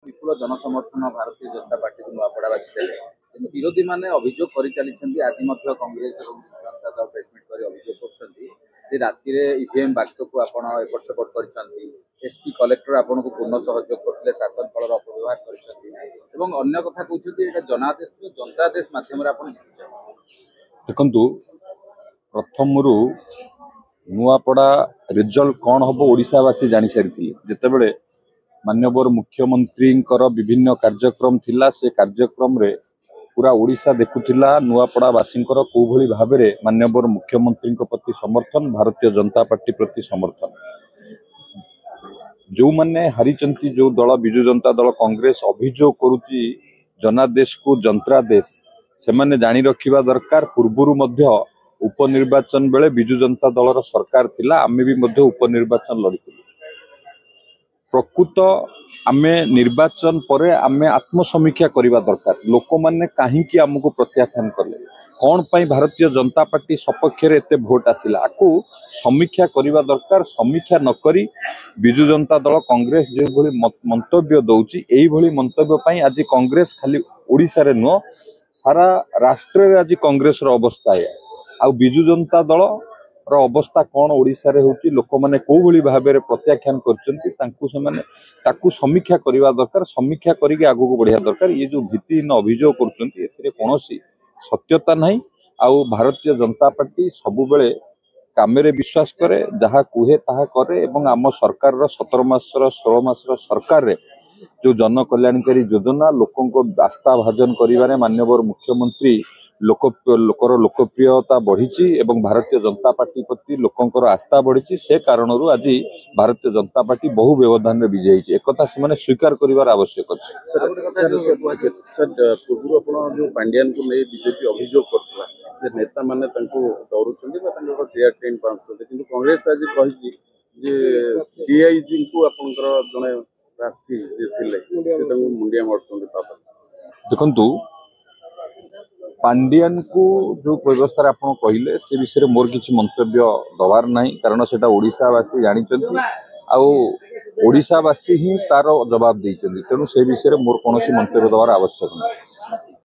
विपुल जनसमर्थन भारतीय जनता पार्टी को नुआपड़ावासी देले किंतु विरोधी माने अभियोग करि चलिछन्ती आज मध्य कांग्रेस और जनता दल प्रेसमिट करी अभियोग करछन्ती जे राति रे ईवीएम बाक्स को आपण एपट सेपट करछन्ती एसपी कलेक्टर आपण को पूर्ण सहयोग करथिले शासन फलर अपव्यवहार करछन्ती एवं अन्य कथा कहउछन्ती एटा जनादेश जनतादेश माध्यम रे आपण देखंतु प्रथमरु नुआपड़ा रिजल्ट कौन हम ओडिशावासी जानी सारी जितेबले माननीय मुख्यमंत्री विभिन्न कार्यक्रम थिला से कार्यक्रम रे पूरा ओडिशा देखुथिला नुआपड़ावासी कौ भली भाव में माननीय मुख्यमंत्री प्रति समर्थन भारतीय जनता पार्टी प्रति समर्थन जो मैंने हारीचंती जो दल विजु जनता दल कांग्रेस अभियोग करुची जनादेश को जंत्रादेश से माने जानी रखिबा दरकार पूर्वरु मध्य उपनिर्वाचन बेले विजु जनता दलर सरकार थिला आमे भी मध्य उपनिर्वाचन लड़िथिलु प्रकृत आमे निर्वाचन परे आमे आत्मसमीक्षा करिबा दरकार लोक माने काहे कि हमको प्रत्याख्यान करले कौन पाई भारतीय जनता पार्टी सपक्ष रे एते भोट आसिला आकु समीक्षा करिबा दरकार समीक्षा न करी विजु जनता दल कांग्रेस जे भली मंतव्य दउची एई भली मंतव्य पाई आज कांग्रेस खाली ओडिसा रे न सारा राष्ट्र रे आज कांग्रेस रो अवस्था है आ विजु जनता दल रो अवस्था कौन ओडिसा रे होची लोक माने को भली भाबे रे प्रत्याख्यान करचंती तांकु से माने ताकु समीक्षा करिवा दरकार समीक्षा करिके आगु को बढ़िया दरकार ये जो भीतिहीन अभियोग करचंती एथिरे कोनोसी सत्यता नहीं आउ भारतीय जनता पार्टी सबु बेले कामेरे विश्वास करे जहा कुहे ताहा करे एवं आम सरकार रो 17 मास रो 16 मास रो सरकार रे जो जन कल्याणकारी योजना लोकों को आस्था भाजन करिवारे माननीय मुख्यमंत्री लोकर लोकप्रियता बढ़ी एवं भारतीय जनता पार्टी प्रति लोकंकर आस्था बढ़ी से कारणरू आज भारतीय जनता पार्टी बहु व्यवधान रे विजयी एक से स्वीकार करिवार आवश्यक अछि पूर्व अपन जो पांड्यान को नहीं बीजेपी अभियोग करथला नेता माने तांको डरुचंदी बा तांको चेयर ट्रेन पाउछंती किंतु कांग्रेस आज कहिछि जे डीआईजी को आपनकर जने प्रार्थी जे थिले से तांको मुंडिया मारछंती पापा देखंतु पांड्यान को जो व्यवस्था आप कहले से विषय मोर किसी मंतव्य दबार नहीं कारण से ओडिशावासी जानी आशावासी ही तार जवाब देते तेणु से विषय मोर कौन मंतव्य दबार आवश्यक नहीं।